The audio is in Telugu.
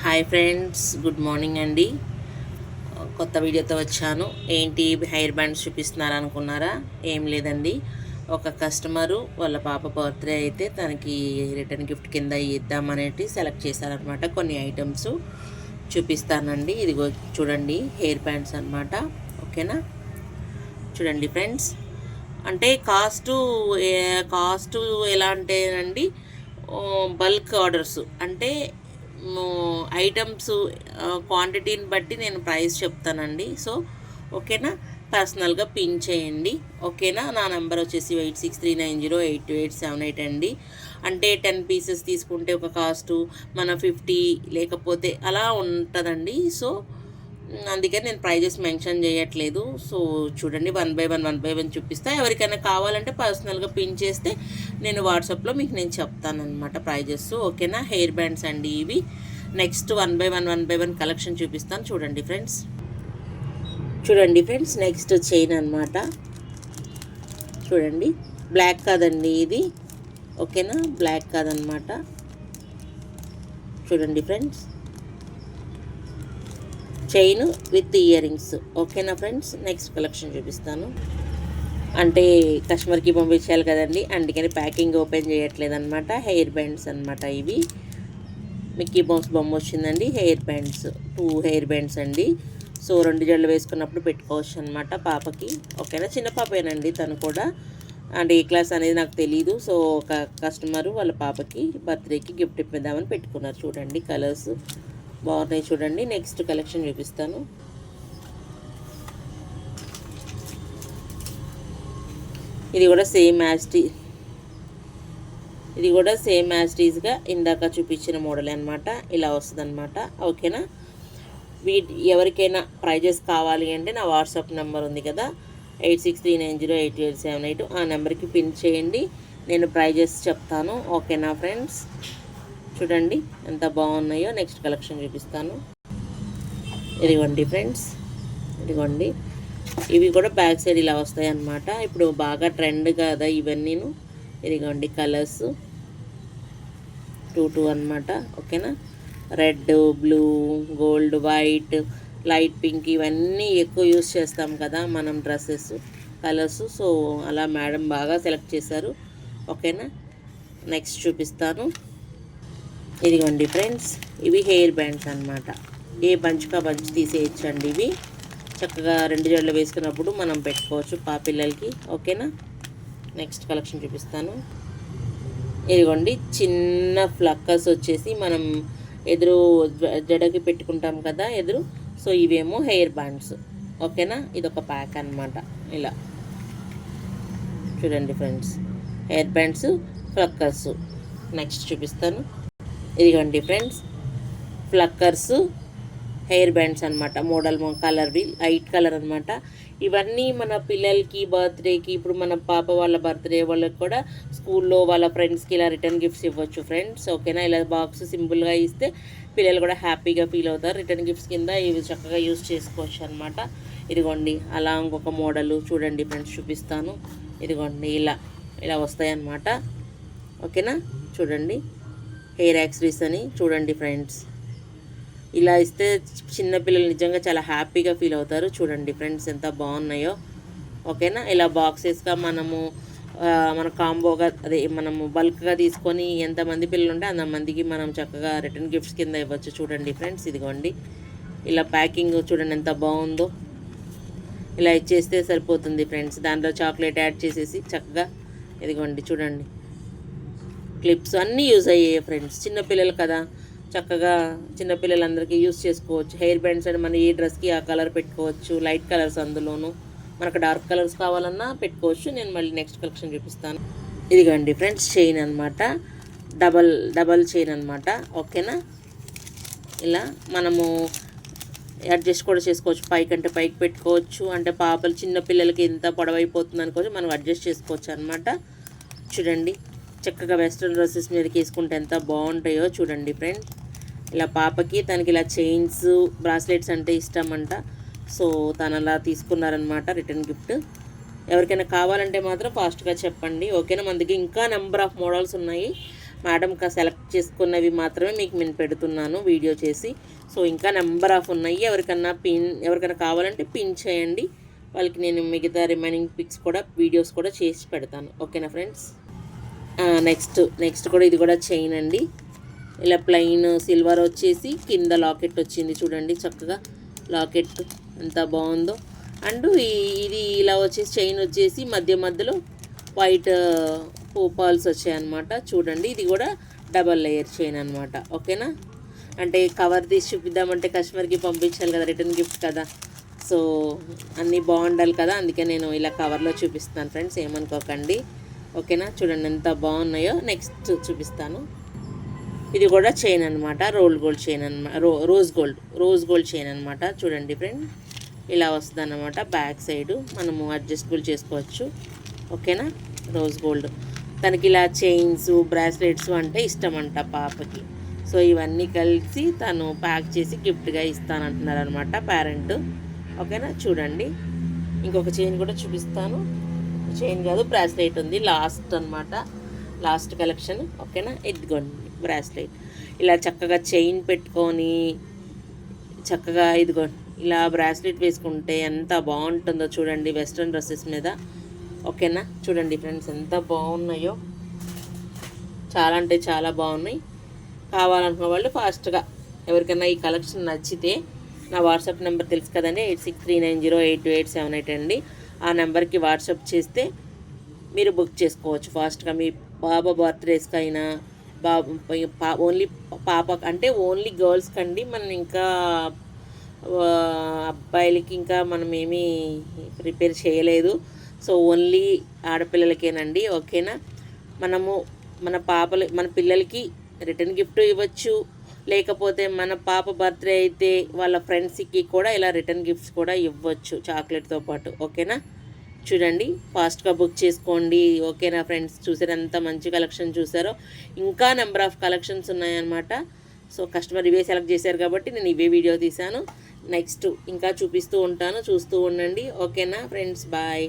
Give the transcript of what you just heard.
హాయ్ ఫ్రెండ్స్, గుడ్ మార్నింగ్ అండి. కొత్త వీడియోతో వచ్చాను. ఏంటి హెయిర్ బ్యాండ్స్ చూపిస్తున్నారు అనుకున్నారా? ఏం లేదండి, ఒక కస్టమరు వాళ్ళ పాప బర్త్డే అయితే తనకి రిటర్న్ గిఫ్ట్ కింద ఇద్దామనేది సెలెక్ట్ చేశారనమాట. కొన్ని ఐటమ్స్ చూపిస్తానండి. ఇదిగో చూడండి, హెయిర్ బ్యాండ్స్ అనమాట. ఓకేనా, చూడండి ఫ్రెండ్స్. అంటే కాస్ట్ ఎలా అంటేనండి, బల్క్ ఆర్డర్స్ అంటే ఐటమ్స్ క్వాంటిటీని బట్టి నేను ప్రైస్ చెప్తానండి. సో ఓకేనా, పర్సనల్గా పిన్ చేయండి. ఓకేనా, నా నెంబర్ వచ్చేసి 8639082878 అండి. అంటే 10 పీసెస్ తీసుకుంటే ఒక కాస్టు, మన 50 లేకపోతే అలా ఉంటుందండి. సో అందుకని నేను ప్రైజెస్ మెన్షన్ చేయట్లేదు. సో చూడండి, వన్ బై వన్ చూపిస్తా. ఎవరికైనా కావాలంటే పర్సనల్గా పిన్ చేస్తే నేను వాట్సాప్లో మీకు నేను చెప్తానమాట ప్రైజెస్. ఓకేనా, హెయిర్ బ్యాండ్స్ అండి ఇవి. Next one by one collection చూపిస్తాను. చూడండి ఫ్రెండ్స్, నెక్స్ట్ చైన్ అనమాట. చూడండి, బ్లాక్ కాదండి ఇది. ఓకేనా, బ్లాక్ కాదనమాట. చూడండి friends, chain with ear rings. ఓకేనా ఫ్రెండ్స్, నెక్స్ట్ కలెక్షన్ చూపిస్తాను. అంటే కస్టమర్కి పంపించాలి కదండి, అందుకని ప్యాకింగ్ ఓపెన్ చేయట్లేదు అనమాట. హెయిర్ బ్యాండ్స్ అనమాట ఇవి. మిక్కీ మౌస్ బొమ్మ వచ్చిందండి. హెయిర్ బ్యాండ్స్ 2 హెయిర్ బ్యాండ్స్ అండి. సో 2 జడలు వేసుకున్నప్పుడు పెట్టుకోవచ్చు అనమాట పాపకి. ఓకేనా, చిన్న పాపేనండి తను కూడా. అంటే ఏ క్లాస్ అనేది నాకు తెలీదు. సో ఒక కస్టమరు వాళ్ళ పాపకి బర్త్డేకి గిఫ్ట్ ఇప్పిద్దామని పెట్టుకున్నారు. చూడండి, కలర్స్ బాగున్నాయి. చూడండి, నెక్స్ట్ కలెక్షన్ చూపిస్తాను. ఇది కూడా సేమ్ యాస్టీస్గా ఇందాక చూపించిన మోడల్ అనమాట. ఇలా వస్తుంది అనమాట. ఓకేనా, ఎవరికైనా ప్రైజెస్ కావాలి అంటే నా వాట్సాప్ నెంబర్ ఉంది కదా, 8639082878, ఆ నెంబర్కి పిన్ చేయండి. నేను ప్రైజెస్ చెప్తాను. ఓకేనా ఫ్రెండ్స్, చూడండి ఎంత బాగున్నాయో. నెక్స్ట్ కలెక్షన్ చూపిస్తాను. ఇదిగోండి ఫ్రెండ్స్, ఇదిగోండి, ఇవి కూడా బ్యాక్ సైడ్ ఇలా వస్తాయి అన్నమాట. ఇప్పుడు బాగా ట్రెండ్ కదా ఇవన్నీను. ఇదిగోండి కలర్స్ 2 అనమాట. ఓకేనా, red, blue, gold, white, light pink ఇవన్నీ ఎక్కువ యూస్ చేస్తాం కదా మనం డ్రెస్సెస్ కలర్స్. సో అలా మేడం బాగా సెలెక్ట్ చేశారు. ఓకేనా, నెక్స్ట్ చూపిస్తాను. ఇదిగోండి ఫ్రెండ్స్, ఇవి హెయిర్ బ్యాండ్స్ అనమాట. ఏ బంచ్కా బంచ్ తీసేయచ్చండి. ఇవి చక్కగా 2 జడలు వేసుకున్నప్పుడు మనం పెట్టుకోవచ్చు పిల్లలకి. ఓకేనా, నెక్స్ట్ కలెక్షన్ చూపిస్తాను. ఇదిగోండి, చిన్న ఫ్లక్కర్స్ వచ్చేసి మనం ఎదురు జడకి పెట్టుకుంటాం కదా ఎదురు. సో ఇవేమో హెయిర్ బ్యాండ్స్. ఓకేనా, ఇదొక ప్యాక్ అనమాట. ఇలా చూడండి ఫ్రెండ్స్, హెయిర్ బ్యాండ్స్, ఫ్లక్కర్స్. నెక్స్ట్ చూపిస్తాను. ఇదిగోండి ఫ్రెండ్స్, ఫ్లక్కర్స్, హెయిర్ బ్యాండ్స్ అనమాట. మోడల్ కలర్వి లైట్ కలర్ అనమాట. ఇవన్నీ మన పిల్లలకి బర్త్డేకి, ఇప్పుడు మన పాప వాళ్ళ బర్త్డే వాళ్ళకి కూడా స్కూల్లో వాళ్ళ ఫ్రెండ్స్కి ఇలా రిటర్న్ గిఫ్ట్స్ ఇవ్వచ్చు ఫ్రెండ్స్. ఓకేనా, ఇలా బాక్స్ సింపుల్గా ఇస్తే పిల్లలు కూడా హ్యాపీగా ఫీల్ అవుతారు. రిటర్న్ గిఫ్ట్స్ కింద ఇవి చక్కగా యూస్ చేసుకోవచ్చు అనమాట. ఇదిగోండి, అలా ఇంకొక మోడలు చూడండి ఫ్రెండ్స్, చూపిస్తాను. ఇదిగోండి, ఇలా వస్తాయి అన్నమాట. ఓకేనా, చూడండి, హెయిర్ యాక్సరీస్ అని. చూడండి ఫ్రెండ్స్, ఇలా ఇస్తే చిన్నపిల్లలు నిజంగా చాలా హ్యాపీగా ఫీల్ అవుతారు. చూడండి ఫ్రెండ్స్, ఎంత బాగున్నాయో. ఓకేనా, ఇలా బాక్సెస్గా మన కాంబోగా మనము బల్క్గా తీసుకొని ఎంతమంది పిల్లలు ఉంటే అంతమందికి మనం చక్కగా రిటర్న్ గిఫ్ట్స్ కింద ఇవ్వచ్చు. చూడండి ఫ్రెండ్స్, ఇదిగోండి, ఇలా ప్యాకింగ్ చూడండి ఎంత బాగుందో. ఇలా ఇచ్చేస్తే సరిపోతుంది ఫ్రెండ్స్. దాంట్లో చాక్లెట్ యాడ్ చేసేసి చక్కగా. ఇదిగోండి చూడండి, క్లిప్స్ అన్నీ యూజ్ అయ్యాయి ఫ్రెండ్స్. చిన్నపిల్లలు కదా, చక్కగా చిన్నపిల్లలందరికీ యూజ్ చేసుకోవచ్చు. హెయిర్ బ్యాండ్స్ అంటే మన ఏ డ్రెస్కి ఆ కలర్ పెట్టుకోవచ్చు. లైట్ కలర్స్, అందులోనూ మనకు డార్క్ కలర్స్ కావాలన్నా పెట్టుకోవచ్చు. నేను మళ్ళీ నెక్స్ట్ కలెక్షన్ చూపిస్తాను. ఇదిగోండి ఫ్రెండ్స్, చైన్ అనమాట. డబల్ చైన్ అనమాట. ఓకేనా, ఇలా మనము అడ్జస్ట్ కూడా చేసుకోవచ్చు. పైకంటే పైకి పెట్టుకోవచ్చు. అంటే పాపలు చిన్నపిల్లలకి ఎంత పొడవైపోతుంది అనుకోవచ్చు, మనం అడ్జస్ట్ చేసుకోవచ్చు అనమాట. చూడండి, చక్కగా వెస్ట్రన్ డ్రెస్సెస్ మీదకి వేసుకుంటే ఎంత బాగుంటాయో. చూడండి ఫ్రెండ్స్, ఇలా పాపకి తనకి ఇలా చైన్స్, బ్రాస్లెట్స్ అంటే ఇష్టం అంట. సో తను అలా తీసుకున్నారనమాట రిటర్న్ గిఫ్ట్. ఎవరికైనా కావాలంటే మాత్రం ఫాస్ట్గా చెప్పండి. ఓకేనా, మన దగ్గర ఇంకా నెంబర్ ఆఫ్ మోడల్స్ ఉన్నాయి. మేడం సెలెక్ట్ చేసుకున్నవి మాత్రమే మీకు నేను పెడుతున్నాను వీడియో చేసి. సో ఇంకా నెంబర్ ఆఫ్ ఉన్నాయి, ఎవరికైనా కావాలంటే పిన్ చేయండి, వాళ్ళకి నేను మిగతా రిమైనింగ్ పిక్స్ కూడా వీడియోస్ కూడా చేసి పెడతాను. ఓకేనా ఫ్రెండ్స్. నెక్స్ట్ కూడా ఇది కూడా చైన్ అండి. ఇలా ప్లెయిన్ సిల్వర్ వచ్చేసి కింద లాకెట్ వచ్చింది చూడండి, చక్కగా లాకెట్ ఎంత బాగుందో. అండ్ ఇది ఇలా వచ్చేసి చైన్ వచ్చేసి మధ్యలో వైట్ పూపాల్స్ వచ్చాయన్నమాట చూడండి. ఇది కూడా డబల్ లేయర్ చైన్ అనమాట. ఓకేనా. అంటే కవర్ తీసి చూపిద్దామంటే కస్టమర్కి పంపించాలి కదా, రిటర్న్ గిఫ్ట్ కదా, సో అన్నీ బాగుండాలి కదా, అందుకే నేను ఇలా కవర్లో చూపిస్తాను ఫ్రెండ్స్, ఏమనుకోకండి. ఓకేనా. చూడండి ఎంత బాగున్నాయో. నెక్స్ట్ చూపిస్తాను. ఇది కూడా చైన్ అనమాట, గోల్డ్ చైన్ అనమాట, రోజ్ గోల్డ్ చైన్ అనమాట. చూడండి ఫ్రెండ్, ఇలా వస్తుంది అన్నమాట. బ్యాక్ సైడ్ మనము అడ్జస్టబుల్ చేసుకోవచ్చు. ఓకేనా. రోజ్ గోల్డ్ తనకి ఇలా చైన్స్ బ్రాస్లెట్స్ అంటే ఇష్టం అంట పాపకి. సో ఇవన్నీ కలిసి తను ప్యాక్ చేసి గిఫ్ట్గా ఇస్తానంటున్నారు అనమాట పేరెంట్. ఓకేనా. చూడండి ఇంకొక చైన్ కూడా చూపిస్తాను. చైన్ కాదు, బ్రాస్లెట్ ఉంది, లాస్ట్ అనమాట, లాస్ట్ కలెక్షన్. ఓకేనా. ఇదిగోండి బ్రాస్లెట్. ఇలా చక్కగా చైన్ పెట్టుకొని చక్కగా ఇదిగోండి ఇలా బ్రాస్లెట్ వేసుకుంటే ఎంత బాగుంటుందో చూడండి వెస్ట్రన్ డ్రెస్సెస్ మీద. ఓకేనా. చూడండి ఫ్రెండ్స్ ఎంత బాగున్నాయో, చాలా అంటే చాలా బాగున్నాయి. కావాలనుకున్న వాళ్ళు ఫాస్ట్గా, ఎవరికైనా ఈ కలెక్షన్ నచ్చితే నా వాట్సాప్ నెంబర్ తెలుసు కదండి, 8639082878 అండి. ఆ నెంబర్కి వాట్సాప్ చేస్తే మీరు బుక్ చేసుకోవచ్చు ఫాస్ట్గా. మీ బాబా బర్త్డేస్కి అయినా ఓన్లీ పాప అంటే ఓన్లీ గర్ల్స్కి అండి. మనం ఇంకా అబ్బాయిలకి ఇంకా మనం ఏమీ ప్రిపేర్ చేయలేదు. సో ఓన్లీ ఆడపిల్లలకేనండి. ఓకేనా. మనము మన పిల్లలకి రిటర్న్ గిఫ్ట్ ఇవ్వచ్చు, లేకపోతే మన పాప బర్త్డే అయితే వాళ్ళ ఫ్రెండ్స్కి కూడా ఇలా రిటర్న్ గిఫ్ట్స్ కూడా ఇవ్వచ్చు చాక్లెట్తో పాటు. ఓకేనా. చూడండి ఫాస్ట్గా బుక్ చేసుకోండి. ఓకేనా ఫ్రెండ్స్. చూసారు ఎంత మంచి కలెక్షన్ చూసారో, ఇంకా నెంబర్ ఆఫ్ కలెక్షన్స్ ఉన్నాయన్నమాట. సో కస్టమర్ ఇవే సెలెక్ట్ చేశారు కాబట్టి నేను ఇవే వీడియో తీశాను. నెక్స్ట్ ఇంకా చూపిస్తూ ఉంటాను, చూస్తూ ఉండండి. ఓకేనా ఫ్రెండ్స్. బాయ్.